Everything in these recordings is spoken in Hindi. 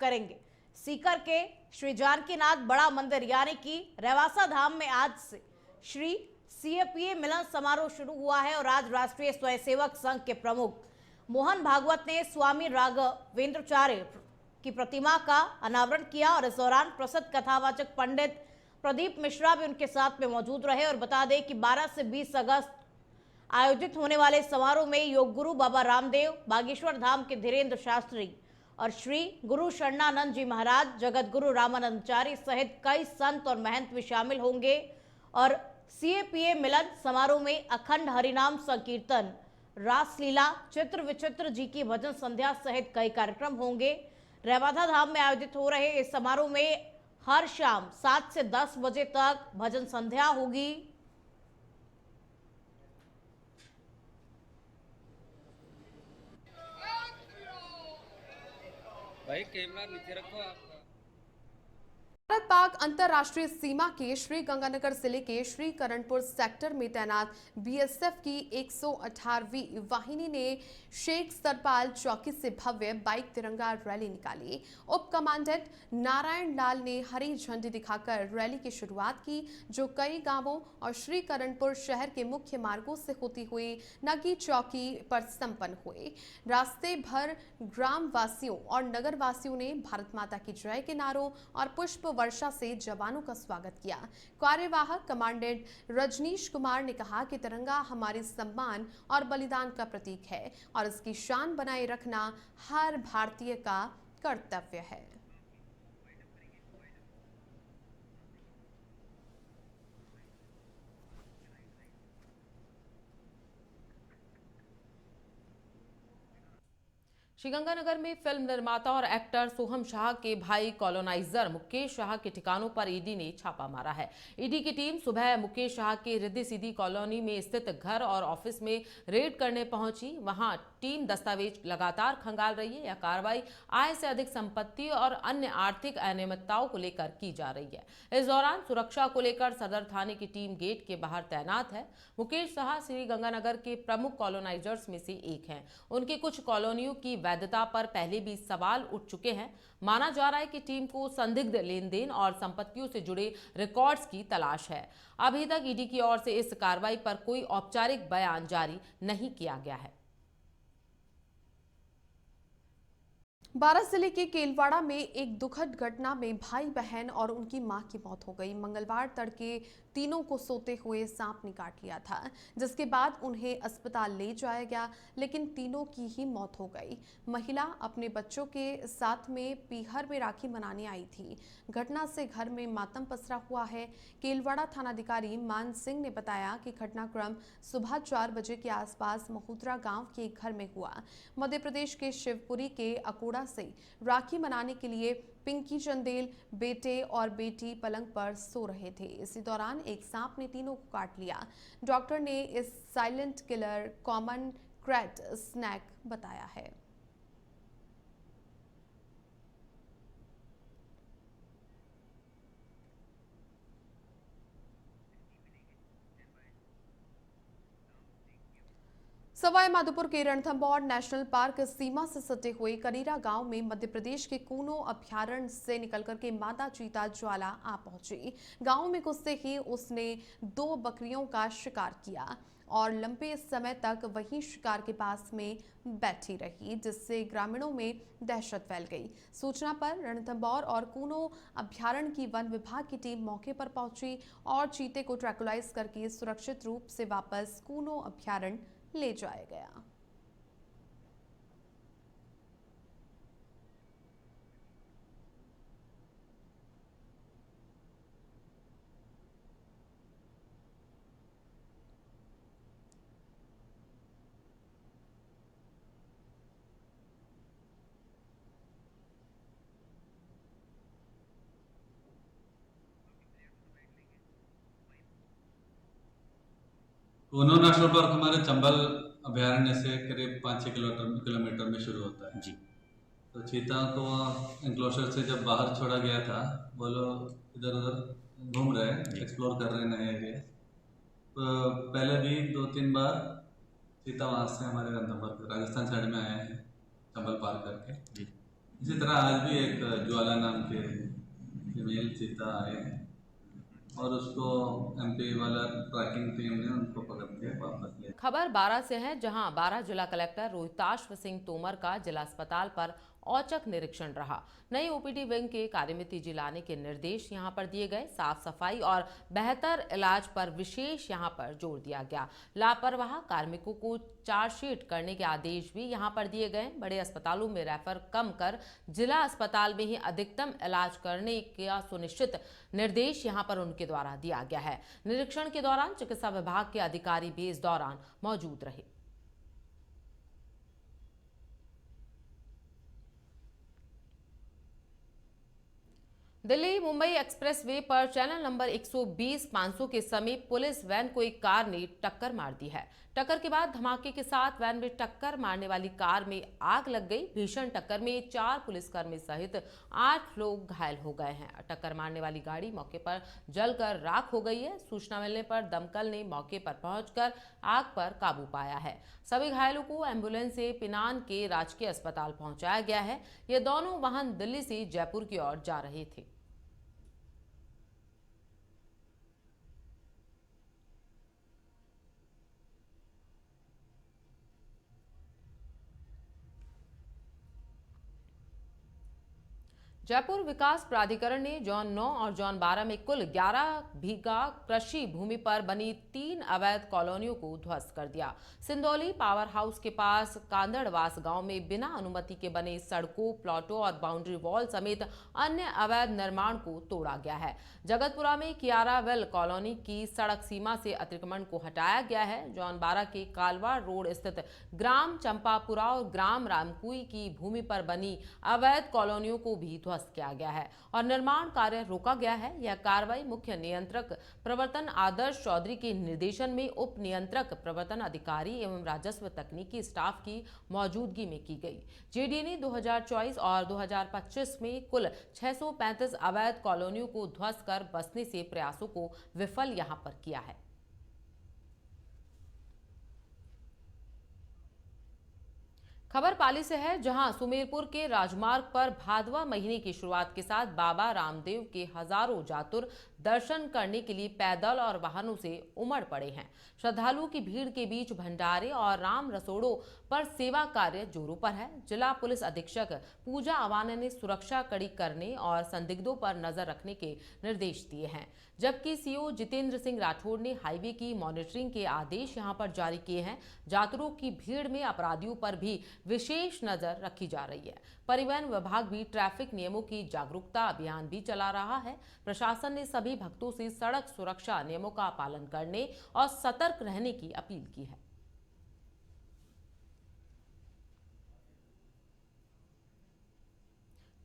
करेंगे। सीकर के श्री जानकीनाथ बड़ा मंदिर यानी कि रेवासा धाम में आज से श्री सीएपीए मिलन समारोह शुरू हुआ है और आज राष्ट्रीय स्वयंसेवक संघ के प्रमुख मोहन भागवत ने स्वामी राघवेंद्राचार्य की प्रतिमा का अनावरण किया और इस दौरान प्रसिद्ध कथावाचक पंडित प्रदीप मिश्रा भी उनके साथ में मौजूद रहे। और बता दें कि 12 से 20 अगस्त आयोजित होने वाले समारोह में योग गुरु बाबा रामदेव, बागेश्वर धाम के धीरेन्द्र शास्त्री और श्री गुरु शरणानंद जी महाराज, जगत गुरु रामानंदाचार्य सहित कई संत और महंत भी शामिल होंगे। और सीएपीए मिलन समारोह में अखंड हरिनाम संकीर्तन, रासलीला, चित्र विचित्र जी की भजन संध्या सहित कई कार्यक्रम होंगे। रेवासा धाम में आयोजित हो रहे इस समारोह में हर शाम 7 से 10 बजे तक भजन संध्या होगी। भाई कैमरा नीचे रखो आप। भारत पाक अंतर्राष्ट्रीय सीमा के श्री गंगानगर जिले के श्री करणपुर सेक्टर में तैनात बीएसएफ की 118वीं वाहिनी ने शेख सरपाल चौकी से भव्य बाइक तिरंगा रैली निकाली। उप कमांडेंट नारायण लाल ने हरी झंडी दिखाकर रैली की शुरुआत की, जो कई गांवों और श्री करणपुर शहर के मुख्य मार्गों से होती हुई नगी चौकी पर संपन्न हुई। रास्ते भर ग्राम वासियों और नगर वासियों ने भारत माता की जय के नारों और पुष्प वर्षा से जवानों का स्वागत किया। कार्यवाहक कमांडेंट रजनीश कुमार ने कहा कि तिरंगा हमारे सम्मान और बलिदान का प्रतीक है और इसकी शान बनाए रखना हर भारतीय का कर्तव्य है। श्रीगंगानगर में फिल्म निर्माता और एक्टर सोहम शाह के भाई कॉलोनाइजर मुकेश शाह के ठिकानों पर ईडी ने छापा मारा है। ईडी की टीम सुबह मुकेश शाह के रिद्धि सीधी कॉलोनी में स्थित घर और ऑफिस में रेड करने पहुंची। वहां टीम दस्तावेज लगातार खंगाल रही है। यह कार्रवाई आय से अधिक संपत्ति और अन्य आर्थिक अनियमितताओं को लेकर की जा रही है। इस दौरान सुरक्षा को लेकर सदर थाने की टीम गेट के बाहर तैनात है। मुकेश शाह श्रीगंगानगर के प्रमुख कॉलोनाइजर्स में से एक हैं। उनकी कुछ कॉलोनियों की वैधता पर पहले भी सवाल उठ चुके हैं। माना जा रहा है कि टीम को संदिग्ध लेन देन और संपत्तियों से जुड़े रिकॉर्ड्स की तलाश है। अभी तक ईडी की ओर से इस कार्रवाई पर कोई औपचारिक बयान जारी नहीं किया गया है। बारां जिले के केलवाड़ा में एक दुखद घटना में भाई बहन और उनकी मां की मौत हो गई। मंगलवार तड़के तीनों को सोते हुए सांप ने काट लिया था, जिसके बाद उन्हें अस्पताल ले जाया गया, लेकिन तीनों की ही मौत हो गई। महिला अपने बच्चों के साथ में पीहर में राखी मनाने आई थी। घटना से घर में मातम पसरा हुआ है। केलवाड़ा थानाधिकारी मान सिंह ने बताया कि घटनाक्रम सुबह 4 बजे के आसपास महुद्रा गांव के एक घर में हुआ। मध्य प्रदेश के शिवपुरी के अकोड़ा से राखी मनाने के लिए पिंकी चंदेल बेटे और बेटी पलंग पर सो रहे थे। इसी दौरान एक सांप ने तीनों को काट लिया। डॉक्टर ने इस साइलेंट किलर कॉमन क्रैट स्नैक बताया है। सवाई माधोपुर के रणथंभौर नेशनल पार्क सीमा से सटे हुए कनीरा गांव में मध्य प्रदेश के कूनो अभ्यारण्य से निकलकर के मादा चीता ज्वाला आ पहुंची। गांव में घुसते ही उसने 2 बकरियों का शिकार किया और लंबे समय तक वहीं शिकार के पास में बैठी रही, जिससे ग्रामीणों में दहशत फैल गई। सूचना पर रणथंभौर और कूनो अभ्यारण्य की वन विभाग की टीम मौके पर पहुंची और चीते को ट्रैकुलाइज करके सुरक्षित रूप से वापस कूनो अभ्यारण्य ले जाया गया। कूनो नेशनल पार्क हमारे चंबल अभ्यारण्य से करीब 5-6 किलोमीटर में शुरू होता है जी। तो चीता को एंक्लोजर से जब बाहर छोड़ा गया था, वो लोग इधर उधर घूम रहे हैं, एक्सप्लोर कर रहे हैं नए एरिया। तो पहले भी 2-3 बार चीता वहाँ से हमारे रणथंभौर राजस्थान साइड में आए हैं, चंबल पार करके जी। इसी तरह आज भी एक ज्वाला नाम के फीमेल चीता आए और उसको एमपी वाला ट्रैकिंग टीम ने उनको पकड़ के वापस ले। खबर बारां से है, जहां बारां जिला कलेक्टर रोहिताश्व सिंह तोमर का जिला अस्पताल पर औचक निरीक्षण रहा। नई ओपीडी विंग के कार्य में तेजी लाने के निर्देश यहां पर दिए गए। साफ सफाई और बेहतर इलाज पर विशेष यहां पर जोर दिया गया। लापरवाह कार्मिकों को चार्जशीट करने के आदेश भी यहां पर दिए गए। बड़े अस्पतालों में रेफर कम कर जिला अस्पताल में ही अधिकतम इलाज करने का सुनिश्चित निर्देश यहां पर उनके द्वारा दिया गया है। निरीक्षण के दौरान चिकित्सा विभाग के अधिकारी भी इस दौरान मौजूद रहे। दिल्ली मुंबई एक्सप्रेसवे पर चैनल नंबर 120-500 के समीप पुलिस वैन को एक कार ने टक्कर मार दी है। टक्कर के बाद धमाके के साथ वैन में टक्कर मारने वाली कार में आग लग गई। भीषण टक्कर में 4 पुलिसकर्मी सहित 8 लोग घायल हो गए हैं। टक्कर मारने वाली गाड़ी मौके पर जलकर राख हो गई है। सूचना मिलने पर दमकल ने मौके पर पहुंचकर आग पर काबू पाया है। सभी घायलों को एम्बुलेंस से पिनान के राजकीय अस्पताल पहुंचाया गया है। ये दोनों वाहन दिल्ली से जयपुर की ओर जा रहे थे। जयपुर विकास प्राधिकरण ने जोन 9 और जोन 12 में कुल 11 बीघा कृषि भूमि पर बनी 3 अवैध कॉलोनियों को ध्वस्त कर दिया। सिंदौली पावर हाउस के पास कांदड़वास गांव में बिना अनुमति के बने सड़कों, प्लॉटों और बाउंड्री वॉल समेत अन्य अवैध निर्माण को तोड़ा गया है। जगतपुरा में कियारावेल कॉलोनी की सड़क सीमा से अतिक्रमण को हटाया गया है। जोन 12 के कालवाड़ रोड स्थित ग्राम चंपापुरा और ग्राम रामकुई की भूमि पर बनी अवैध कॉलोनियों को भी किया गया है और निर्माण कार्य रोका गया है। यह कार्रवाई मुख्य नियंत्रक प्रवर्तन आदर्श चौधरी के निर्देशन में उप नियंत्रक प्रवर्तन अधिकारी एवं राजस्व तकनीकी स्टाफ की मौजूदगी में की गई। जेडीए ने 2024 और 2025 में कुल 635 अवैध कॉलोनियों को ध्वस्त कर बसने से प्रयासों को विफल यहां पर किया है। खबर पाली से है, जहां सुमेरपुर के राजमार्ग पर भादवा महीने की शुरुआत के साथ बाबा रामदेव के हजारों जातुर दर्शन करने के लिए पैदल और वाहनों से उमड़ पड़े हैं। श्रद्धालुओं की भीड़ के बीच भंडारे और राम रसोड़ों पर सेवा कार्य जोरों पर है। जिला पुलिस अधीक्षक पूजा अवाना ने सुरक्षा कड़ी करने और संदिग्धों पर नजर रखने के निर्देश दिए हैं, जबकि सीओ जितेंद्र सिंह राठौड़ ने हाईवे की मॉनिटरिंग के आदेश यहां पर जारी किए हैं। जातरों की भीड़ में अपराधियों पर भी विशेष नजर रखी जा रही है। परिवहन विभाग भी ट्रैफिक नियमों की जागरूकता अभियान भी चला रहा है। प्रशासन ने सभी भक्तों से सड़क सुरक्षा नियमों का पालन करने और सतर्क रहने की अपील की है।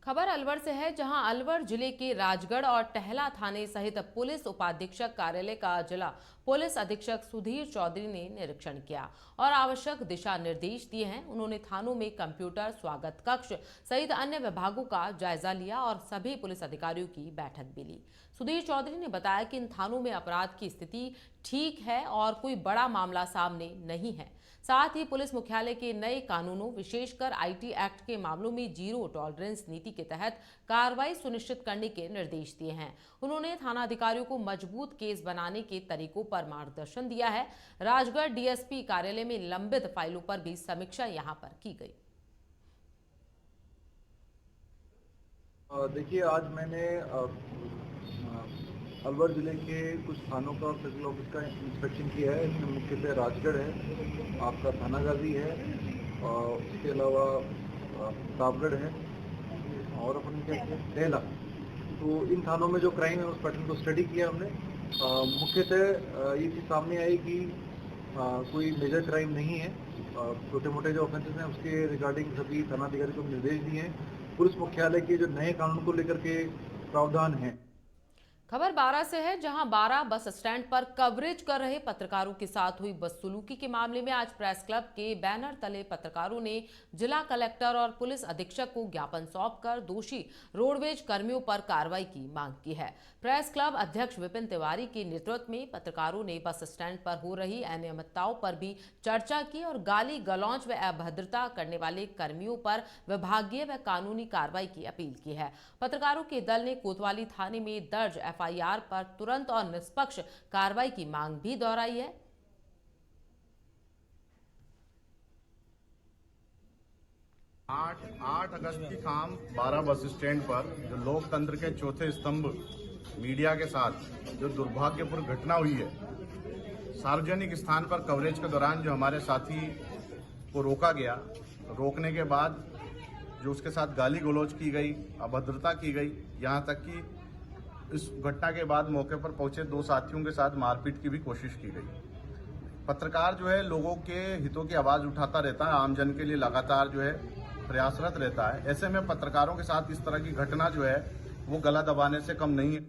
खबर अलवर से है, जहां अलवर जिले के राजगढ़ और टहला थाने सहित पुलिस उपाधीक्षक कार्यालय का जिला पुलिस अधीक्षक सुधीर चौधरी ने निरीक्षण किया और आवश्यक दिशा निर्देश दिए हैं। उन्होंने थानों में कंप्यूटर, स्वागत कक्ष सहित अन्य विभागों का जायजा लिया और सभी पुलिस अधिकारियों की बैठक भी ली। सुधीर चौधरी ने बताया कि इन थानों में अपराध की स्थिति ठीक है और कोई बड़ा मामला सामने नहीं है। साथ ही पुलिस मुख्यालय के नए कानूनों, विशेषकर आईटी एक्ट के मामलों में जीरो टॉलरेंस नीति के तहत कार्रवाई सुनिश्चित करने के निर्देश दिए हैं। उन्होंने थाना अधिकारियों को मजबूत केस बनाने के तरीकों पर मार्गदर्शन दिया है। राजगढ़ डीएसपी कार्यालय में लंबित फाइलों पर भी समीक्षा यहां पर की गई। देखिए, आज मैंने अलवर जिले के कुछ थानों का फिजिकल ऑफिस का इंस्पेक्शन किया है। इसमें मुख्यतः राजगढ़ है, आपका थाना गाजी है, और उसके अलावा प्रतापगढ़ है और अपन टहला। तो इन थानों में जो क्राइम है उस पैटर्न को स्टडी किया हमने। मुख्यतः ये चीज़ सामने आई कि कोई मेजर क्राइम नहीं है। छोटे मोटे जो ऑफेंसेस हैं उसके रिगार्डिंग सभी थानाधिकारी को निर्देश दिए हैं। पुलिस मुख्यालय के जो नए कानून को लेकर के प्रावधान हैं। खबर बारां से है, जहां बारां बस स्टैंड पर कवरेज कर रहे पत्रकारों के साथ हुई बदसलूकी के मामले में आज प्रेस क्लब के बैनर तले पत्रकारों ने जिला कलेक्टर और पुलिस अधीक्षक को ज्ञापन सौंपकर दोषी रोडवेज कर्मियों पर कार्रवाई की मांग की है। प्रेस क्लब अध्यक्ष विपिन तिवारी के नेतृत्व में पत्रकारों ने बस स्टैंड पर हो रही अनियमितताओं पर भी चर्चा की और गाली गलौज व अभद्रता करने वाले कर्मियों पर विभागीय व कानूनी कार्रवाई की अपील की है। पत्रकारों के दल ने कोतवाली थाने में दर्ज एफआईआर पर तुरंत और निष्पक्ष कार्रवाई की मांग भी दोहराई है। 8 अगस्त की शाम बारां बस स्टैंड पर जो लोकतंत्र के चौथे स्तंभ मीडिया के साथ जो दुर्भाग्यपूर्ण घटना हुई है, सार्वजनिक स्थान पर कवरेज के दौरान जो हमारे साथी को रोका गया, रोकने के बाद जो उसके साथ गाली गलौज की गई, अभद्रता की गई, यहाँ तक कि इस घटना के बाद मौके पर पहुंचे 2 साथियों के साथ मारपीट की भी कोशिश की गई। पत्रकार जो है लोगों के हितों की आवाज उठाता रहता है, आमजन के लिए लगातार जो है प्रयासरत रहता है। ऐसे में पत्रकारों के साथ इस तरह की घटना जो है वो गला दबाने से कम नहीं है।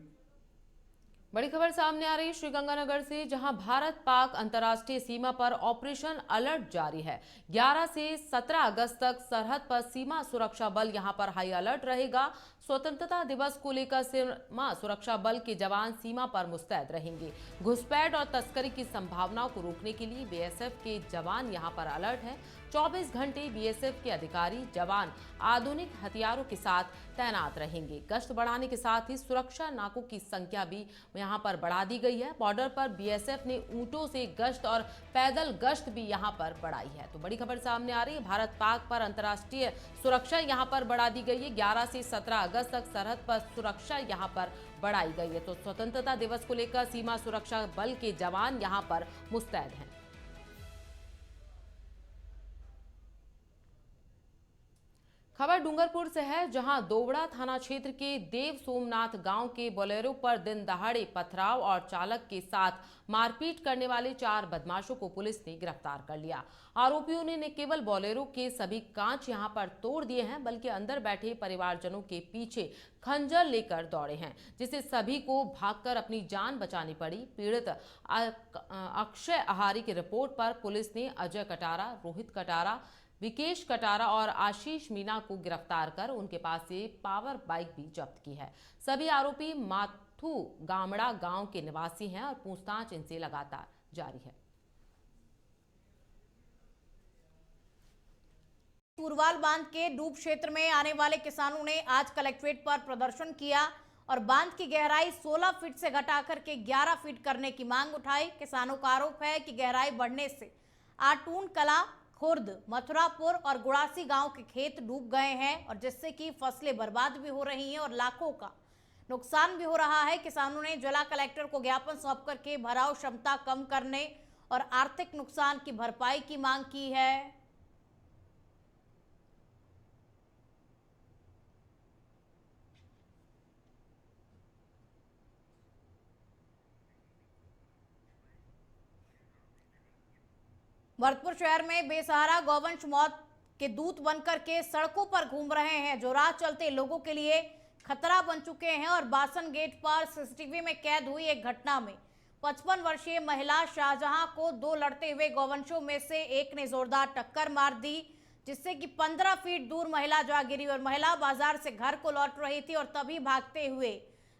बड़ी खबर सामने आ रही है श्रीगंगानगर से, जहां भारत पाक अंतर्राष्ट्रीय सीमा पर ऑपरेशन अलर्ट जारी है। 11 से 17 अगस्त तक सरहद पर सीमा सुरक्षा बल यहां पर हाई अलर्ट रहेगा। स्वतंत्रता दिवस को लेकर सीमा सुरक्षा बल के जवान सीमा पर मुस्तैद रहेंगे। घुसपैठ और तस्करी की संभावनाओं को रोकने के लिए बीएसएफ के जवान यहां पर अलर्ट है। 24 घंटे बीएसएफ के अधिकारी जवान आधुनिक हथियारों के साथ तैनात रहेंगे। गश्त बढ़ाने के साथ ही सुरक्षा नाकों की संख्या भी यहां पर बढ़ा दी गई है। बॉर्डर पर बीएसएफ ने ऊंटों से गश्त और पैदल गश्त भी यहां पर बढ़ाई है। तो बड़ी खबर सामने आ रही है, भारत पाक पर अंतर्राष्ट्रीय सुरक्षा यहां पर बढ़ा दी गई है। 11 से 17 अगस्त तक सरहद पर सुरक्षा यहां पर बढ़ाई गई है। तो स्वतंत्रता दिवस को लेकर सीमा सुरक्षा बल के जवान यहां पर मुस्तैद हैं। खबर डूंगरपुर से है, जहां दोवड़ा थाना क्षेत्र के देव सोमनाथ गांव के बोलेरो पर दिन दहाड़े पथराव और चालक के साथ मारपीट करने वाले 4 बदमाशों को पुलिस ने गिरफ्तार कर लिया। आरोपियों ने न केवल बोलेरो के सभी कांच यहां पर तोड़ दिए हैं, बल्कि अंदर बैठे परिवारजनों के पीछे खंजर लेकर दौड़े हैं, जिससे सभी को भागकर अपनी जान बचानी पड़ी। पीड़ित अक्षय आहारी की रिपोर्ट पर पुलिस ने अजय कटारा, रोहित कटारा, विकेश कटारा और आशीष मीना को गिरफ्तार कर उनके पास से पावर बाइक भी जब्त की है। सभी आरोपी माथू गामड़ा गांव के निवासी हैं और पूछताछ इनसे लगातार जारी है। पुरवाल बांध के डूब क्षेत्र में आने वाले किसानों ने आज कलेक्ट्रेट पर प्रदर्शन किया और बांध की गहराई 16 फीट से घटाकर के 11 फीट करने की मांग उठाई। किसानों का आरोप है कि गहराई बढ़ने से आटून कला, खुर्द, मथुरापुर और गुड़ासी गांव के खेत डूब गए हैं और जिससे कि फसलें बर्बाद भी हो रही हैं और लाखों का नुकसान भी हो रहा है। किसानों ने जिला कलेक्टर को ज्ञापन सौंप करके भराव क्षमता कम करने और आर्थिक नुकसान की भरपाई की मांग की है। भरतपुर शहर में बेसहारा गौवंश मौत के दूत बनकर के सड़कों पर घूम रहे हैं, जो राह चलते लोगों के लिए खतरा बन चुके हैं। और बासन गेट पर सीसीटीवी में कैद हुई एक घटना में 55 वर्षीय महिला शाहजहां को 2 लड़ते हुए गौवंशों में से एक ने जोरदार टक्कर मार दी, जिससे कि 15 फीट दूर महिला जा गिरी और महिला बाजार से घर को लौट रही थी और तभी भागते हुए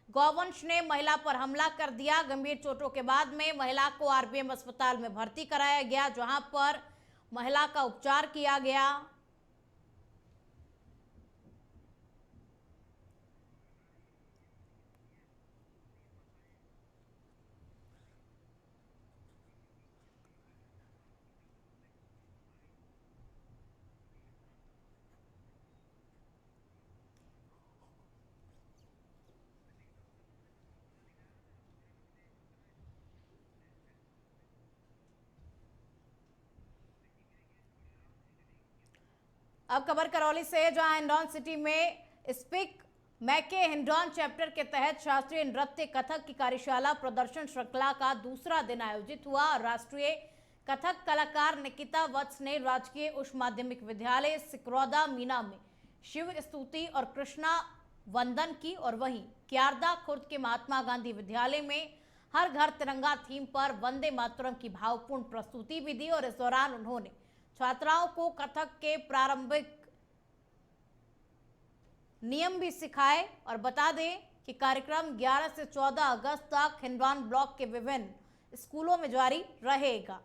गौवंश ने महिला पर हमला कर दिया। गंभीर चोटों के बाद में महिला को आरबीएम अस्पताल में भर्ती कराया गया, जहां पर महिला का उपचार किया गया। अब खबर करौली से, जहां हिंडौन सिटी में स्पीक मैके हिंडौन चैप्टर के तहत शास्त्रीय नृत्य कथक की कार्यशाला प्रदर्शन श्रृंखला का दूसरा दिन आयोजित हुआ। राष्ट्रीय कथक कलाकार निकिता वत्स ने राजकीय उच्च माध्यमिक विद्यालय सिकरौदा मीना में शिव स्तुति और कृष्णा वंदन की और वहीं क्यारदा खुर्द के महात्मा गांधी विद्यालय में हर घर तिरंगा थीम पर वंदे मातरम की भावपूर्ण प्रस्तुति भी दी और इस दौरान उन्होंने छात्राओं को कथक के प्रारंभिक नियम भी सिखाए। और बता दें कि कार्यक्रम 11 से 14 अगस्त तक हिंडवान ब्लॉक के विभिन्न स्कूलों में जारी रहेगा।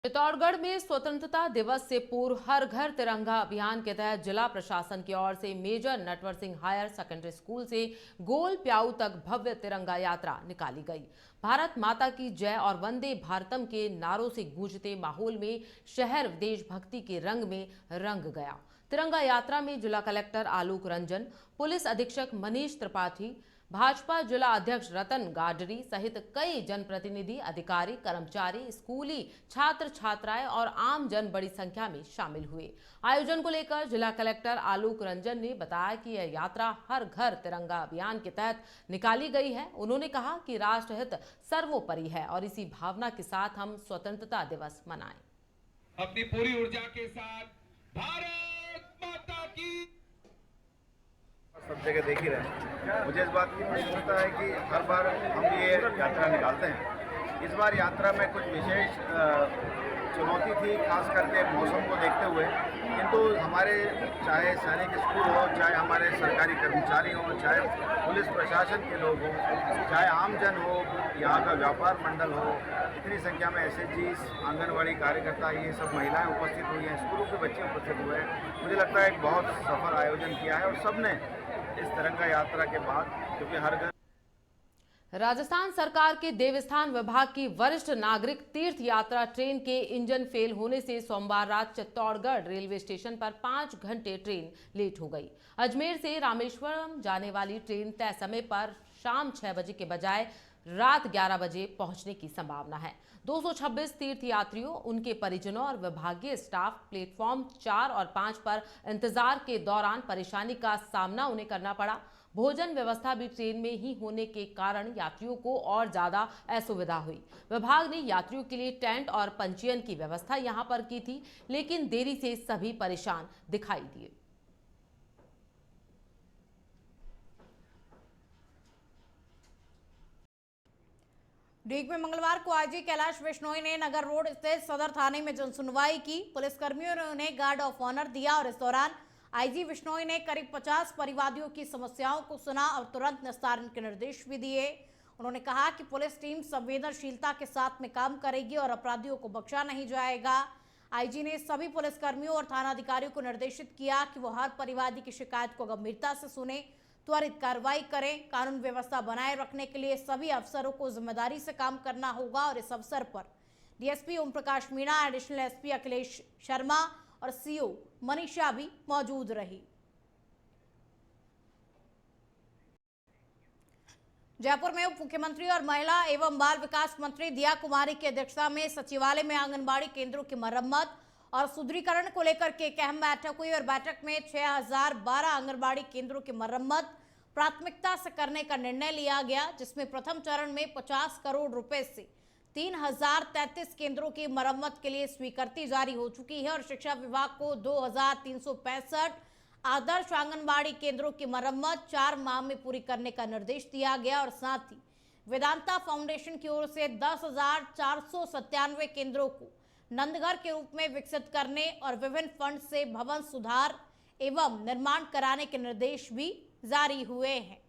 चित्तौड़गढ़ में स्वतंत्रता दिवस से पूर्व हर घर तिरंगा अभियान के तहत जिला प्रशासन की ओर से major Natwar Singh higher secondary school से गोल प्याऊ तक भव्य तिरंगा यात्रा निकाली गई। भारत माता की जय और वंदे भारतम के नारों से गूंजते माहौल में शहर देशभक्ति के रंग में रंग गया। तिरंगा यात्रा में जिला कलेक्टर आलोक रंजन, पुलिस अधीक्षक मनीष त्रिपाठी, भाजपा जिला अध्यक्ष रतन गाडरी सहित कई जनप्रतिनिधि, अधिकारी, कर्मचारी, स्कूली छात्र छात्राएं और आम जन बड़ी संख्या में शामिल हुए। आयोजन को लेकर जिला कलेक्टर आलोक रंजन ने बताया कि यह यात्रा हर घर तिरंगा अभियान के तहत निकाली गई है। उन्होंने कहा कि राष्ट्रहित सर्वोपरि है और इसी भावना के साथ हम स्वतंत्रता दिवस मनाएं। अपनी पूरी ऊर्जा के साथ भारत माता की सब जगह देख ही रहे हैं। मुझे इस बात की प्रसन्नता है कि हर बार हम ये यात्रा निकालते हैं। इस बार यात्रा में कुछ विशेष चुनौती थी, खास करके मौसम को देखते हुए, किंतु हमारे चाहे सैनिक स्कूल हो, चाहे हमारे सरकारी कर्मचारी हो, चाहे पुलिस प्रशासन के लोग हों, चाहे आमजन हो, यहाँ का व्यापार मंडल हो, इतनी संख्या में SHGs, आंगनवाड़ी कार्यकर्ता, ये सब महिलाएं उपस्थित हुई हैं, स्कूलों के बच्चे उपस्थित हुए हैं। मुझे लगता है एक बहुत सफल आयोजन किया है और सबने इस तिरंगा यात्रा के बाद, क्योंकि हर घर राजस्थान सरकार के देवस्थान विभाग की वरिष्ठ नागरिक तीर्थ यात्रा ट्रेन के इंजन फेल होने से सोमवार रात चित्तौड़गढ़ रेलवे स्टेशन पर 5 घंटे ट्रेन लेट हो गई। अजमेर से रामेश्वरम जाने वाली ट्रेन तय समय पर शाम 6 बजे के बजाय रात 11 बजे पहुंचने की संभावना है। 226 तीर्थ यात्रियों, उनके परिजनों और विभागीय स्टाफ प्लेटफॉर्म 4 और 5 पर इंतजार के दौरान परेशानी का सामना उन्हें करना पड़ा। भोजन व्यवस्था भी ट्रेन में ही होने के कारण यात्रियों को और ज्यादा असुविधा हुई। विभाग ने यात्रियों के लिए टेंट और पंजीयन की व्यवस्था यहां पर की थी, लेकिन देरी से सभी परेशान दिखाई दिए। डीग में मंगलवार को आईजी कैलाश बिश्नोई ने नगर रोड स्थित सदर थाने में जनसुनवाई की। पुलिसकर्मियों ने उन्हें गार्ड ऑफ ऑनर दिया और इस दौरान आईजी बिश्नोई ने करीब 50 परिवादियों की समस्याओं को सुना और तुरंत निस्तारण के निर्देश भी दिए। उन्होंने कहा कि पुलिस टीम संवेदनशीलता के साथ में काम करेगी और अपराधियों को बख्शा नहीं जाएगा। आईजी ने सभी पुलिसकर्मियों और थानाधिकारियों को निर्देशित किया कि वो हर परिवादी की शिकायत को गंभीरता से सुने, त्वरित कार्रवाई करें। कानून व्यवस्था बनाए रखने के लिए सभी अफसरों को जिम्मेदारी से काम करना होगा और इस अवसर पर DSP Om Prakash Meena, additional SP Akhilesh Sharma और सीओ मनीषा भी मौजूद रही। जयपुर में उप मुख्यमंत्री और महिला एवं बाल विकास मंत्री दिया कुमारी की अध्यक्षता में सचिवालय में आंगनबाड़ी केंद्रों की मरम्मत और सुदृढ़ीकरण को लेकर के एक अहम बैठक हुई और बैठक में 6012 आंगनबाड़ी केंद्रों की मरम्मत प्राथमिकता से करने का निर्णय लिया गया, जिसमें प्रथम चरण में 50 करोड़ रुपए से 3033 केंद्रों की मरम्मत के लिए स्वीकृति जारी हो चुकी है और शिक्षा विभाग को 2365 आदर्श आंगनबाड़ी केंद्रों की मरम्मत 4 माह में पूरी करने का निर्देश दिया गया और साथ ही वेदांता फाउंडेशन की ओर से 10,497 केंद्रों को नंदघर के रूप में विकसित करने और विभिन्न फंड से भवन सुधार एवं निर्माण कराने के निर्देश भी जारी हुए हैं।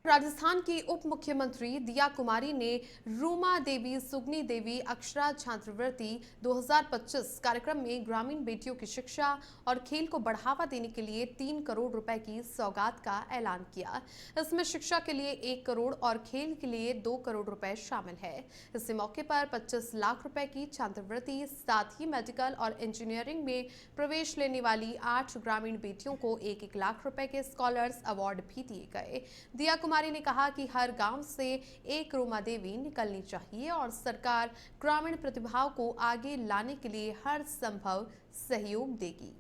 राजस्थान की उप मुख्यमंत्री दिया कुमारी ने रूमा देवी, सुगनी देवी अक्षरा छात्रवृत्ति 2025 कार्यक्रम में ग्रामीण बेटियों की शिक्षा और खेल को बढ़ावा देने के लिए 3 करोड़ रुपए की सौगात का ऐलान किया। इसमें शिक्षा के लिए 1 करोड़ और खेल के लिए 2 करोड़ रुपए शामिल है। इसी मौके पर 25 लाख रुपए की छात्रवृत्ति, साथ ही मेडिकल और इंजीनियरिंग में प्रवेश लेने वाली 8 ग्रामीण बेटियों को 1-1 लाख रुपए के स्कॉलर्स अवार्ड भी दिए गए। दिया कुमारी ने कहा कि हर गांव से एक रूमा देवी निकलनी चाहिए और सरकार ग्रामीण प्रतिभाओं को आगे लाने के लिए हर संभव सहयोग देगी।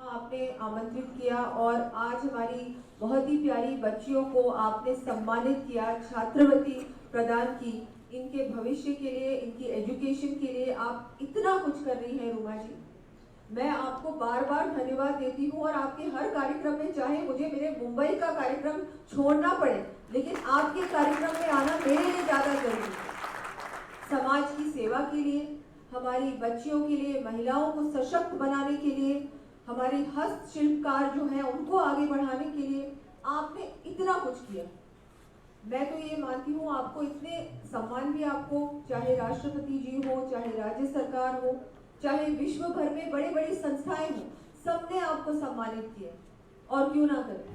आपने आमंत्रित किया और आज हमारी बहुत ही प्यारी बच्चियों को आपने सम्मानित किया, छात्रवृत्ति प्रदान की। इनके भविष्य के लिए, इनकी एजुकेशन के लिए आप इतना कुछ कर रही हैं रूमा जी। मैं आपको बार बार धन्यवाद देती हूँ और आपके हर कार्यक्रम में, चाहे मुझे मेरे मुंबई का कार्यक्रम छोड़ना पड़े, लेकिन आपके कार्यक्रम में आना मेरे लिए ज़्यादा जरूरी है। समाज की सेवा के लिए, हमारी बच्चियों के लिए, महिलाओं को सशक्त बनाने के लिए, हमारे हस्तशिल्पकार जो हैं उनको आगे बढ़ाने के लिए आपने इतना कुछ किया। मैं तो ये मानती हूँ आपको इतने सम्मान भी आपको, चाहे राष्ट्रपति जी हो, चाहे राज्य सरकार हो, चाहे विश्व भर में बड़ी बड़ी संस्थाएं हो, सबने आपको सम्मानित किया। और क्यों ना करें,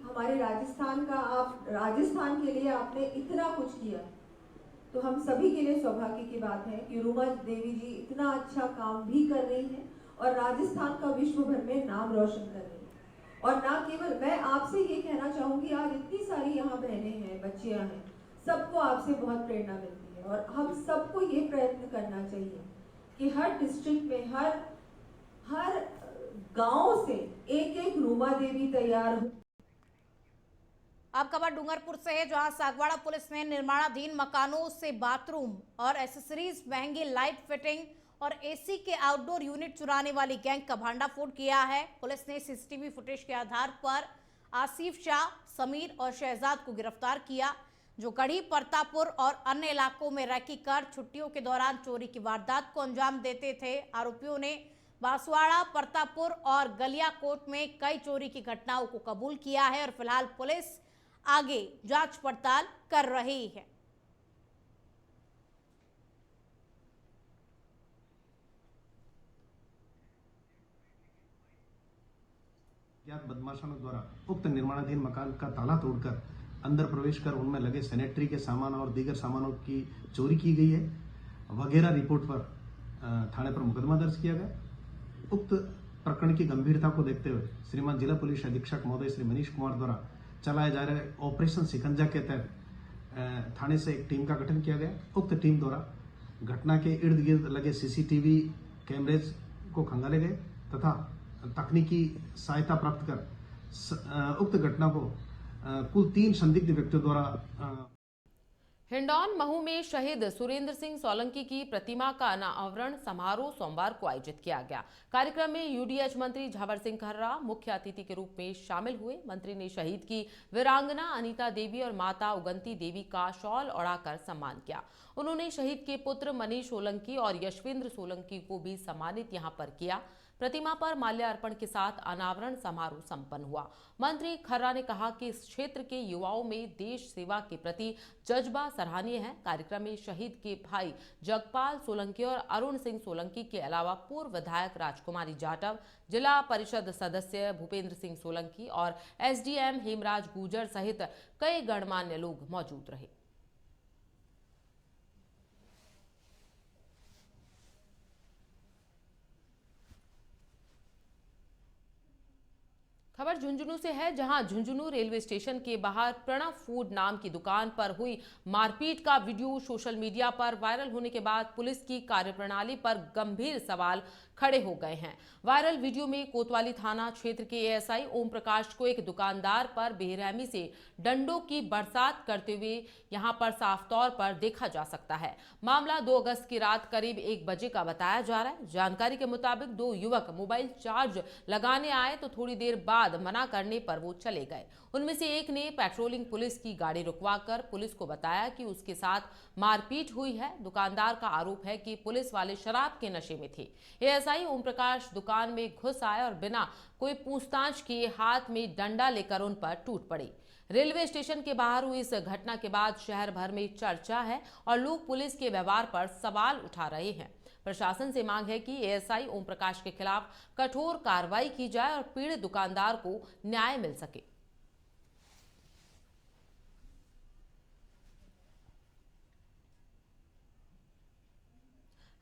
हमारे राजस्थान का, आप राजस्थान के लिए आपने इतना कुछ किया, तो हम सभी के लिए सौभाग्य की बात है कि रूमा देवी जी इतना अच्छा काम भी कर रही हैं और राजस्थान का विश्व भर में नाम रोशन कर रही है। और ना केवल, मैं आपसे ये कहना चाहूँगी, आज इतनी सारी यहाँ बहनें हैं, बच्चियाँ हैं, सबको आपसे बहुत प्रेरणा मिलती है और हम सबको ये प्रयत्न करना चाहिए कि हर डिस्ट्रिक्ट में, हर गांव से एक एक रूमा देवी तैयार हो। अब खबर डूंगरपुर से है, जहां सागवाड़ा पुलिस ने निर्माणाधीन मकानों से बाथरूम और एसेसरीज, महंगी लाइट फिटिंग और एसी के आउटडोर यूनिट चुराने वाली गैंग का भांडाफोड़ किया है। पुलिस ने सीसीटीवी फुटेज के आधार पर आसिफ शाह, समीर और शहजाद को गिरफ्तार किया, जो गढ़ी, प्रतापपुर और अन्य इलाकों में रैकी कर छुट्टियों के दौरान चोरी की वारदात को अंजाम देते थे। आरोपियों ने बांसवाड़ा, प्रतापपुर और गलियाकोट में कई चोरी की घटनाओं को कबूल किया है और फिलहाल पुलिस आगे जांच पड़ताल कर रही है। बदमाशों द्वारा उक्त निर्माणाधीन मकान का ताला तोड़कर अंदर प्रवेश कर उनमें लगे सैनिटरी के सामान और दीगर सामानों की चोरी की गई है। वगैरह रिपोर्ट पर थाने पर मुकदमा दर्ज किया गया। उक्त प्रकरण की गंभीरता को देखते हुए श्रीमान जिला पुलिस अधीक्षक महोदय श्री मनीष कुमार द्वारा चलाए जा रहे ऑपरेशन शिकंजा के तहत थाने से एक टीम का गठन किया गया। उक्त टीम द्वारा घटना के इर्द गिर्द लगे सीसीटीवी कैमरेज को खंगाले गए तथा तकनीकी सहायता प्राप्त कर उक्त घटना को कुल 3 संदिग्ध व्यक्तियों द्वारा हिंडौन महू में शहीद सुरेंद्र सिंह सोलंकी की प्रतिमा का अनावरण समारोह सोमवार को आयोजित किया गया। कार्यक्रम में यूडीएच मंत्री झावर सिंह खर्रा मुख्य अतिथि के रूप में शामिल हुए। मंत्री ने शहीद की वीरांगना अनीता देवी और माता उगंती देवी का शॉल ओढ़ाकर सम्मान किया। उन्होंने शहीद के पुत्र मनीष सोलंकी और यशवेंद्र सोलंकी को भी सम्मानित यहां पर किया। प्रतिमा पर माल्यार्पण के साथ अनावरण समारोह संपन्न हुआ। मंत्री खर्रा ने कहा कि इस क्षेत्र के युवाओं में देश सेवा के प्रति जज्बा सराहनीय है। कार्यक्रम में शहीद के भाई जगपाल सोलंकी और अरुण सिंह सोलंकी के अलावा पूर्व विधायक राजकुमारी जाटव, जिला परिषद सदस्य भूपेंद्र सिंह सोलंकी और एसडीएम हेमराज गुर्जर सहित कई गणमान्य लोग मौजूद रहे। खबर झुंझुनू से है, जहां झुंझुनू रेलवे स्टेशन के बाहर प्रणव फूड नाम की दुकान पर हुई मारपीट का वीडियो सोशल मीडिया पर वायरल होने के बाद पुलिस की कार्यप्रणाली पर गंभीर सवाल खड़े हो गए हैं। वायरल वीडियो में कोतवाली थाना क्षेत्र के एएसआई ओम प्रकाश को एक दुकानदार पर बेरहमी से डंडों की बरसात करते हुए यहां पर साफ तौर पर देखा जा सकता है। मामला 2 अगस्त की रात करीब 1 बजे का बताया जा रहा है। जानकारी के मुताबिक 2 युवक मोबाइल चार्ज लगाने आए तो थोड़ी देर बाद मना करने पर वो चले गए। उनमें से एक ने पेट्रोलिंग पुलिस की गाड़ी रुकवाकर पुलिस को बताया कि उसके साथ मारपीट हुई है। दुकानदार का आरोप है कि पुलिस वाले शराब के नशे में थे। एएसआई ओम प्रकाश दुकान में घुस आए और बिना कोई पूछताछ किए हाथ में डंडा लेकर उन पर टूट पड़े। रेलवे स्टेशन के बाहर हुई इस घटना के बाद शहर भर में चर्चा है और लोग पुलिस के व्यवहार पर सवाल उठा रहे हैं। प्रशासन से मांग है कि एएसआई ओम प्रकाश के खिलाफ कठोर कार्रवाई की जाए और पीड़ित दुकानदार को न्याय मिल सके।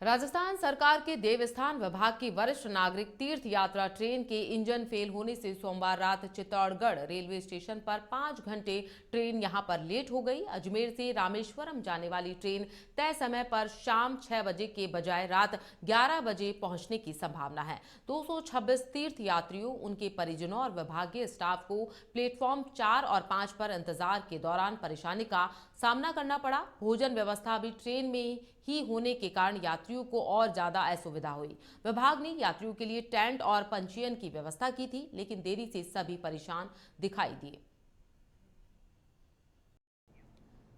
राजस्थान सरकार के देवस्थान विभाग की वरिष्ठ नागरिक तीर्थ यात्रा ट्रेन के इंजन फेल होने से सोमवार रात चित्तौड़गढ़ रेलवे स्टेशन पर 5 घंटे ट्रेन यहां पर लेट हो गई। अजमेर से रामेश्वरम जाने वाली ट्रेन तय समय पर शाम 6 बजे के बजाय रात 11 बजे पहुंचने की संभावना है। 226 तीर्थ यात्रियों, उनके परिजनों और विभागीय स्टाफ को प्लेटफॉर्म 4 और 5 पर इंतजार के दौरान परेशानी का सामना करना पड़ा। भोजन व्यवस्था भी ट्रेन में ही होने के कारण यात्रियों को और ज्यादा असुविधा हुई। विभाग ने यात्रियों के लिए टेंट और पंजीयन की व्यवस्था की थी, लेकिन देरी से सभी परेशान दिखाई दिए।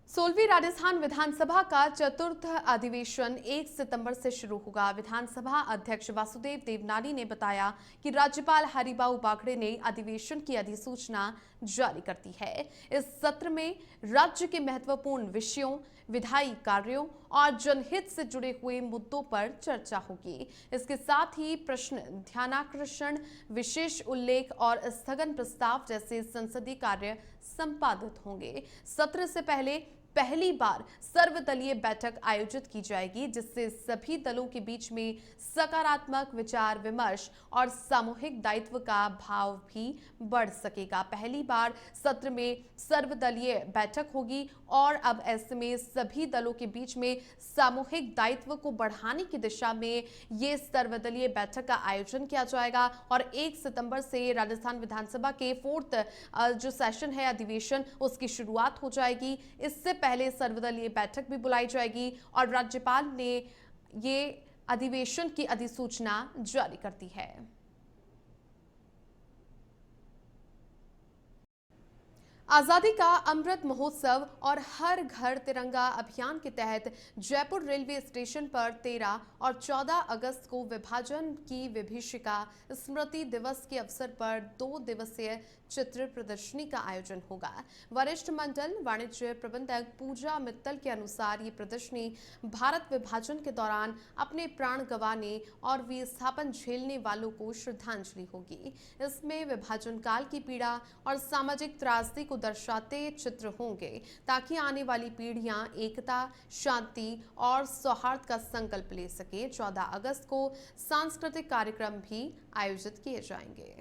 16वीं राजस्थान विधानसभा का चतुर्थ अधिवेशन 1 सितंबर से शुरू होगा। विधानसभा अध्यक्ष वासुदेव देवनानी ने बताया कि राज्यपाल हरिबाऊ बागड़े ने अधिवेशन की अधिसूचना जारी कर दी है। इस सत्र में राज्य के महत्वपूर्ण विषयों, विधायी कार्यों और जनहित से जुड़े हुए मुद्दों पर चर्चा होगी। इसके साथ ही प्रश्न, ध्यानाकर्षण, विशेष उल्लेख और स्थगन प्रस्ताव जैसे संसदीय कार्य संपादित होंगे। सत्र से पहली बार सर्वदलीय बैठक आयोजित की जाएगी, जिससे सभी दलों के बीच में सकारात्मक विचार विमर्श और सामूहिक दायित्व का भाव भी बढ़ सकेगा। पहली बार सत्र में सर्वदलीय बैठक होगी और अब ऐसे में सभी दलों के बीच में सामूहिक दायित्व को बढ़ाने की दिशा में ये सर्वदलीय बैठक का आयोजन किया जाएगा और 1 सितंबर से राजस्थान विधानसभा के 4th जो सेशन है अधिवेशन, उसकी शुरुआत हो जाएगी। इससे पहले सर्वदलीय बैठक भी बुलाई जाएगी और राज्यपाल ने ये अधिवेशन की अधिसूचना जारी कर दी है। आजादी का अमृत महोत्सव और हर घर तिरंगा अभियान के तहत जयपुर रेलवे स्टेशन पर 13 और 14 अगस्त को विभाजन की विभीषिका स्मृति दिवस के अवसर पर 2 दिवसीय चित्र प्रदर्शनी का आयोजन होगा। वरिष्ठ मंडल वाणिज्य प्रबंधक पूजा मित्तल के अनुसार ये प्रदर्शनी भारत विभाजन के दौरान अपने प्राण गंवाने और विस्थापन झेलने वालों को श्रद्धांजलि होगी। इसमें विभाजन काल की पीड़ा और सामाजिक त्रासदी को दर्शाते चित्र होंगे, ताकि आने वाली पीढ़ियां एकता, शांति और सौहार्द का संकल्प ले सके। 14 अगस्त को सांस्कृतिक कार्यक्रम भी आयोजित किए जाएंगे।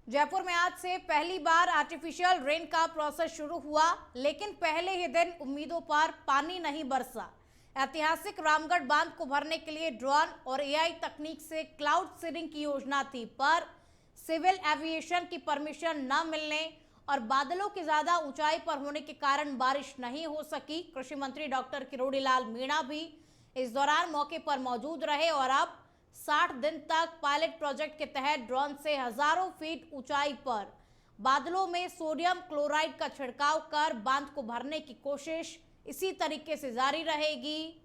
जयपुर में आज से पहली बार आर्टिफिशियल रेन का प्रोसेस शुरू हुआ, लेकिन पहले ही दिन उम्मीदों पर पानी नहीं बरसा। ऐतिहासिक रामगढ़ बांध को भरने के लिए ड्रोन और एआई तकनीक से क्लाउड सीडिंग की योजना थी, पर सिविल एविएशन की परमिशन न मिलने और बादलों की ज्यादा ऊंचाई पर होने के कारण बारिश नहीं हो सकी। कृषि मंत्री डॉक्टर किरोड़ी लाल मीणा भी इस दौरान मौके पर मौजूद रहे और अब 60 दिन तक पायलट प्रोजेक्ट के तहत ड्रोन से हजारों फीट ऊंचाई पर बादलों में सोडियम क्लोराइड का छिड़काव कर बांध को भरने की कोशिश इसी तरीके से जारी रहेगी।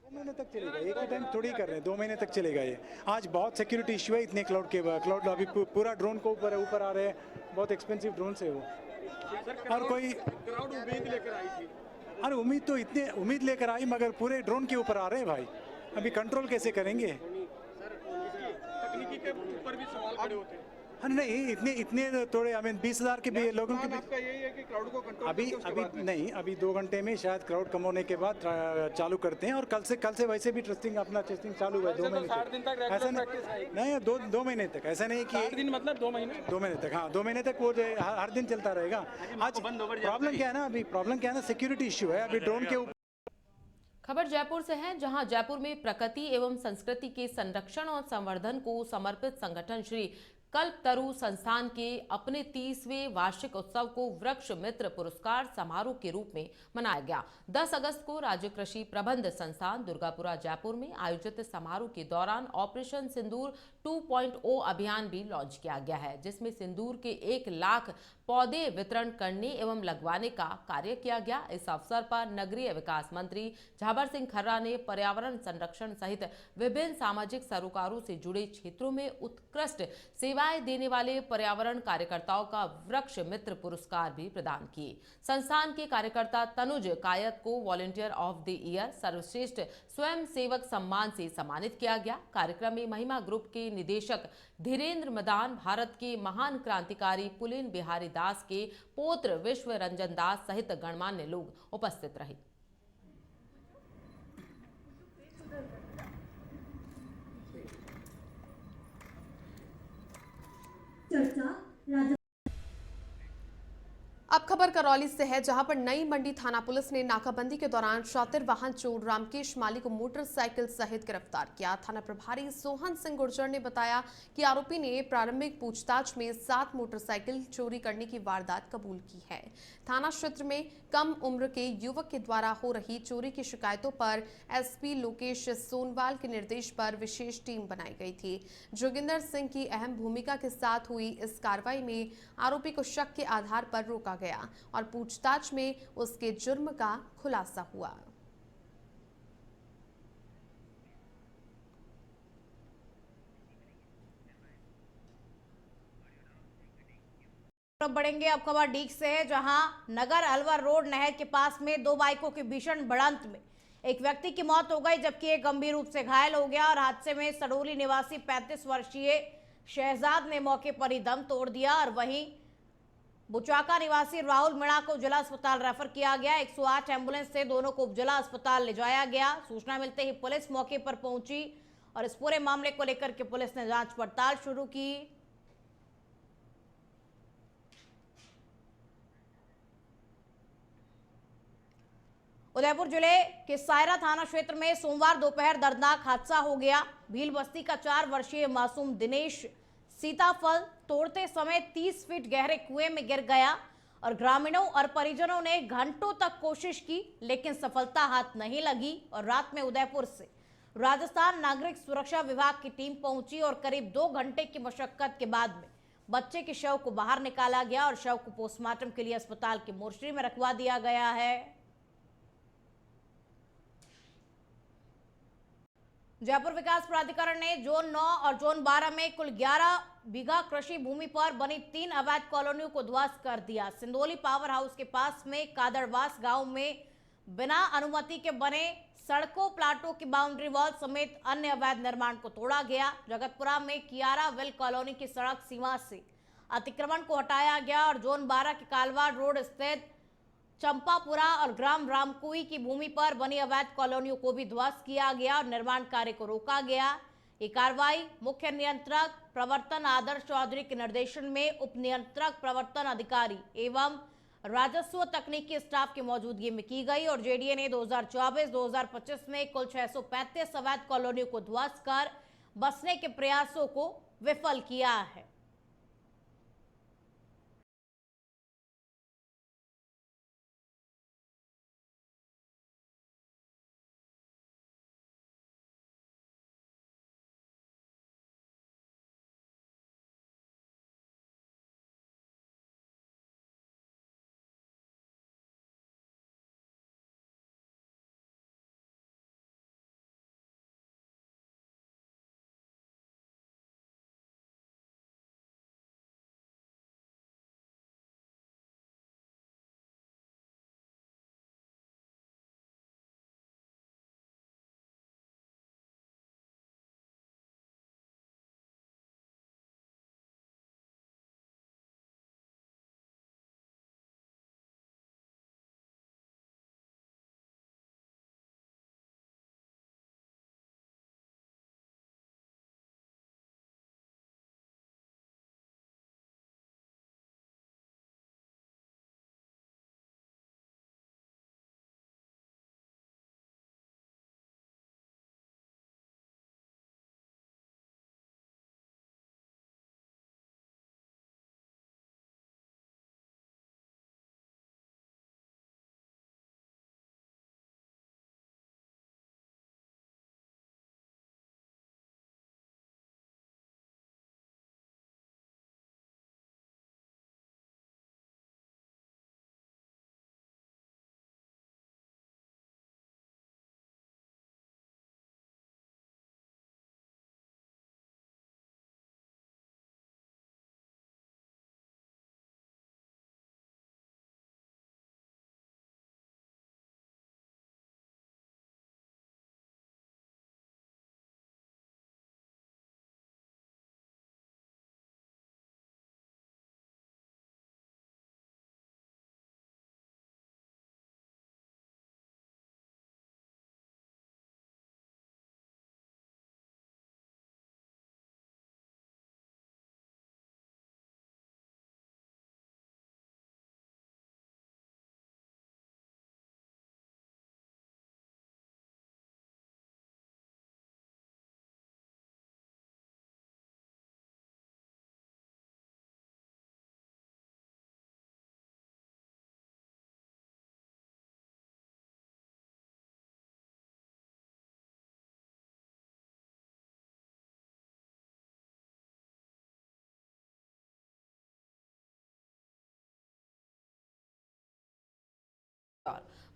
महीने तक चलेगा, एक ही टाइम थोड़ी कर रहे हैं, 2 महीने तक चलेगा ये। आज बहुत सिक्योरिटी इश्यू है, इतने क्लाउड अभी पूरा ड्रोन को ऊपर आ रहे हैं, बहुत एक्सपेंसिव ड्रोन है वो। और कोई क्राउड उम्मीद लेकर आई थी, अरे उम्मीद लेकर आई, मगर पूरे ड्रोन के ऊपर आ रहे हैं भाई, अभी कंट्रोल कैसे करेंगे? तकनीकी के ऊपर भी सवाल खड़े होते हैं। हाँ नहीं, इतने थोड़े 20,000 के भी लोगों के आपका यही है कि क्राउड को कंट्रोल अभी 2 घंटे में शायद क्राउड कम होने के बाद चालू करते हैं और कल से वैसे भी अपना टेस्टिंग चालू है 2 महीने तक। ऐसा नहीं 2 महीने तक, ऐसा नहीं कि 60 दिन मतलब 2 महीने 2 महीने तक। हाँ 2 महीने तक वो हर दिन चलता रहेगा। आज प्रॉब्लम क्या है ना, सिक्योरिटी इश्यू है अभी ड्रोन के ऊपर। खबर जयपुर से है, जहां जयपुर में प्रकृति एवं संस्कृति के संरक्षण और संवर्धन को समर्पित संगठन श्री कल्पतरु संस्थान के अपने 30वें वार्षिक उत्सव को वृक्ष मित्र पुरस्कार समारोह के रूप में मनाया गया। 10 अगस्त को राज्य कृषि प्रबंध संस्थान दुर्गापुरा जयपुर में आयोजित समारोह के दौरान ऑपरेशन सिंदूर 2.0 अभियान भी लॉन्च किया गया है, जिसमें सिंदूर के 1 लाख पौधे वितरण करने एवं लगवाने का कार्य किया गया। इस अवसर पर नगरीय विकास मंत्री झाबर सिंह खर्रा ने पर्यावरण संरक्षण सहित विभिन्न सामाजिक सरोकारों से जुड़े क्षेत्रों में उत्कृष्ट सेवाएं देने वाले पर्यावरण कार्यकर्ताओं का वृक्ष मित्र पुरस्कार भी प्रदान किए। संस्थान के कार्यकर्ता तनुज कायत को वॉलंटियर ऑफ द ईयर सर्वश्रेष्ठ स्वयं सेवक सम्मान से सम्मानित किया गया। कार्यक्रम में महिमा ग्रुप के निदेशक धीरेन्द्र मदान, भारत के महान क्रांतिकारी पुलिन बिहारी दास के पौत्र विश्व रंजन दास सहित गणमान्य लोग उपस्थित रहे। अब खबर करौली से है, जहां पर नई मंडी थाना पुलिस ने नाकाबंदी के दौरान शातिर वाहन चोर रामकेश माली को मोटरसाइकिल सहित गिरफ्तार किया। थाना प्रभारी सोहन सिंह गुर्जर ने बताया कि आरोपी ने प्रारंभिक पूछताछ में 7 मोटरसाइकिल चोरी करने की वारदात कबूल की है। थाना क्षेत्र में कम उम्र के युवक के द्वारा हो रही चोरी की शिकायतों पर एसपी लोकेश सोनवाल के निर्देश पर विशेष टीम बनाई गई थी। जोगिंदर सिंह की अहम भूमिका के साथ हुई इस कार्रवाई में आरोपी को शक के आधार पर रोका गया और पूछताछ में उसके जुर्म का खुलासा हुआ। बढ़ेंगे अब खबर डीग से है, जहां नगर अलवर रोड नहर के पास में 2 बाइकों की भीषण भिड़ंत में एक व्यक्ति की मौत हो गई, जबकि एक गंभीर रूप से घायल हो गया। और हादसे में सडोली निवासी 35 वर्षीय शहजाद ने मौके पर ही दम तोड़ दिया और वहीं बुचाका निवासी राहुल मीणा को जिला अस्पताल रेफर किया गया। 108 एम्बुलेंस से दोनों को जिला अस्पताल ले जाया गया। सूचना मिलते ही पुलिस मौके पर पहुंची और इस पूरे मामले को लेकर के पुलिस ने जांच पड़ताल शुरू की। उदयपुर जिले के सायरा थाना क्षेत्र में सोमवार दोपहर दर्दनाक हादसा हो गया। भील बस्ती का 4 वर्षीय मासूम दिनेश सीताफल तोड़ते समय 30 फीट गहरे कुएं में गिर गया और ग्रामीणों और परिजनों ने घंटों तक कोशिश की, लेकिन सफलता हाथ नहीं लगी। और रात में उदयपुर से राजस्थान नागरिक सुरक्षा विभाग की टीम पहुंची और करीब 2 घंटे की मशक्कत के बाद में बच्चे के शव को बाहर निकाला गया और शव को पोस्टमार्टम के लिए अस्पताल की मोर्चरी में रखवा दिया गया है। जयपुर विकास प्राधिकरण ने जोन 9 और जोन 12 में कुल 11 बीघा कृषि भूमि पर बनी 3 अवैध कॉलोनियों को ध्वस्त कर दिया। सिंदोली पावर हाउस के पास में कादड़वास गांव में बिना अनुमति के बने सड़कों, प्लाटों की बाउंड्री वॉल समेत अन्य अवैध निर्माण को तोड़ा गया। जगतपुरा में कियारा विल कॉलोनी की सड़क सीमा से अतिक्रमण को हटाया गया और जोन 12 के कालवाड़ रोड स्थित चंपापुरा और ग्राम रामकुई की भूमि पर बनी अवैध कॉलोनियों को भी ध्वस्त किया गया और निर्माण कार्य को रोका गया। ये कार्रवाई मुख्य नियंत्रक प्रवर्तन आदर्श चौधरी के निर्देशन में उप नियंत्रक प्रवर्तन अधिकारी एवं राजस्व तकनीकी स्टाफ की मौजूदगी में की गई और जेडीए ने 2024-2025 में कुल 635 अवैध कॉलोनियों को ध्वस्त कर बसने के प्रयासों को विफल किया है।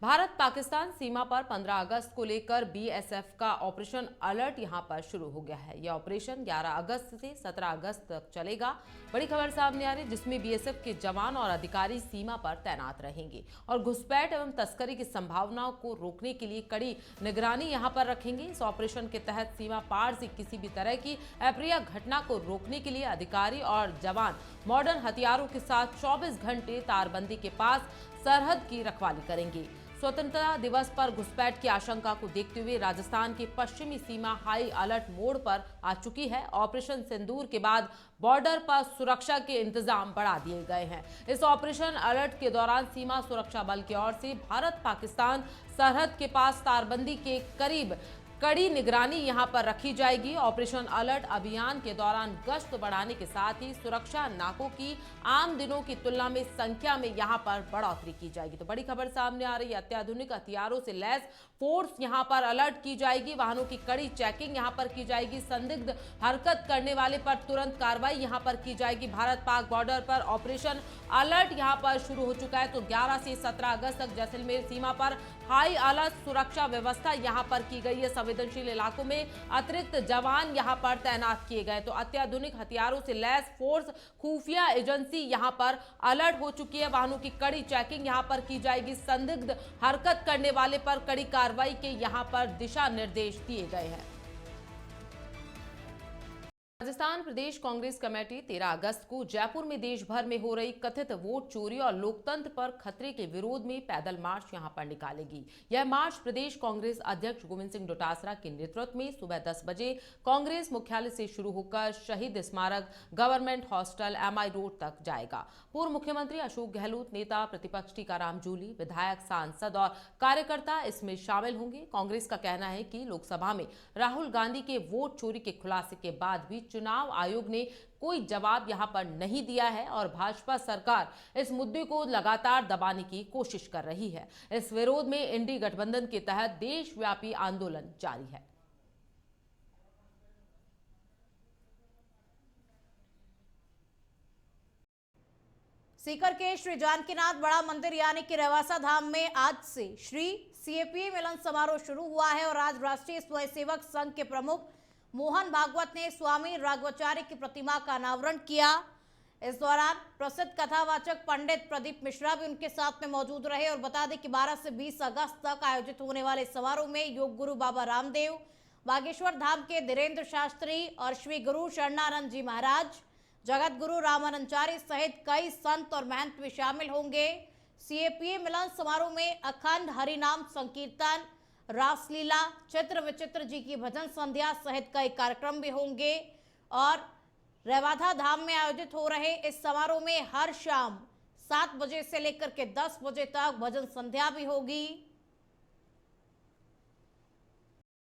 भारत पाकिस्तान सीमा पर 15 अगस्त को लेकर बीएसएफ का ऑपरेशन अलर्ट यहां पर शुरू हो गया है। यह ऑपरेशन 11 अगस्त से 17 अगस्त तक चलेगा। बड़ी खबर सामने आ रही है जिसमें बीएसएफ के जवान और अधिकारी सीमा पर तैनात रहेंगे और घुसपैठ एवं तस्करी की संभावनाओं को रोकने के लिए कड़ी निगरानी यहां पर रखेंगे। इस ऑपरेशन के तहत सीमा पार से किसी भी तरह की अप्रिय घटना को रोकने के लिए अधिकारी और जवान मॉडर्न हथियारों के साथ 24 घंटे तारबंदी के पास सरहद की रखवाली करेंगे। स्वतंत्रता दिवस पर घुसपैठ की आशंका को देखते हुए राजस्थान की पश्चिमी सीमा हाई अलर्ट मोड पर आ चुकी है। ऑपरेशन सिंदूर के बाद बॉर्डर पर सुरक्षा के इंतजाम बढ़ा दिए गए हैं। इस ऑपरेशन अलर्ट के दौरान सीमा सुरक्षा बल की ओर से भारत पाकिस्तान सरहद के पास तारबंदी के करीब कड़ी निगरानी यहां पर रखी जाएगी। ऑपरेशन अलर्ट अभियान के दौरान गश्त बढ़ाने के साथ ही सुरक्षा नाकों की आम दिनों की तुलना में संख्या में यहां पर बढ़ोतरी की जाएगी। तो बड़ी खबर सामने आ रही है, अत्याधुनिक हथियारों से लैस फोर्स यहां पर अलर्ट की जाएगी। वाहनों की कड़ी चेकिंग यहां पर की जाएगी। संदिग्ध हरकत करने वाले पर तुरंत कार्रवाई यहां पर की जाएगी। भारत पाक बॉर्डर पर ऑपरेशन अलर्ट यहां पर शुरू हो चुका है। तो 11 से 17 अगस्त तक जैसलमेर सीमा पर हाई अलर्ट सुरक्षा व्यवस्था यहां पर की गई है। संवेदनशील इलाकों में अतिरिक्त जवान यहां पर तैनात किए गए। तो अत्याधुनिक हथियारों से लैस फोर्स खुफिया एजेंसी यहां पर अलर्ट हो चुकी है। वाहनों की कड़ी चेकिंग यहां पर की जाएगी। संदिग्ध हरकत करने वाले पर कड़ी कार्रवाई के यहां पर दिशा निर्देश दिए गए हैं। राजस्थान प्रदेश कांग्रेस कमेटी 13 अगस्त को जयपुर में देश भर में हो रही कथित वोट चोरी और लोकतंत्र पर खतरे के विरोध में पैदल मार्च यहां पर निकालेगी। यह मार्च प्रदेश कांग्रेस अध्यक्ष गोविंद सिंह डोटासरा के नेतृत्व में सुबह 10 बजे कांग्रेस मुख्यालय से शुरू होकर शहीद स्मारक, गवर्नमेंट हॉस्टल, एमआई रोड तक जाएगा। पूर्व मुख्यमंत्री अशोक गहलोत, नेता प्रतिपक्ष टीकाराम जूली, विधायक, सांसद और कार्यकर्ता इसमें शामिल होंगे। कांग्रेस का कहना है कि लोकसभा में राहुल गांधी के वोट चोरी के खुलासे के बाद भी चुनाव आयोग ने कोई जवाब यहां पर नहीं दिया है और भाजपा सरकार इस मुद्दे को लगातार दबाने की कोशिश कर रही है। इस विरोध में इंडी गठबंधन के तहत देशव्यापी आंदोलन जारी है। सीकर के श्री जानकीनाथ बड़ा मंदिर यानी कि रेवासा धाम में आज से श्री सीएपीए मिलन समारोह शुरू हुआ है और आज राष्ट्रीय स्वयंसेवक संघ के प्रमुख मोहन भागवत ने स्वामी राघवाचार्य की प्रतिमा का अनावरण किया। इस दौरान प्रसिद्ध कथावाचक पंडित प्रदीप मिश्रा भी उनके साथ में मौजूद रहे और बता दें कि 12 से 20 अगस्त तक आयोजित होने वाले समारोह में योग गुरु बाबा रामदेव, बागेश्वर धाम के धीरेन्द्र शास्त्री और श्री गुरु शरणानंद जी महाराज, जगत गुरु रामानंचार्य सहित कई संत और महंत भी शामिल होंगे। सीएपीए मिलन समारोह में अखंड हरिनाम संकीर्तन, रासलीला, चित्र विचित्र जी की भजन संध्या सहित कई कार्यक्रम भी होंगे और रेवासा धाम में आयोजित हो रहे इस समारोह में हर शाम 7 बजे से लेकर के 10 बजे तक भजन संध्या भी होगी।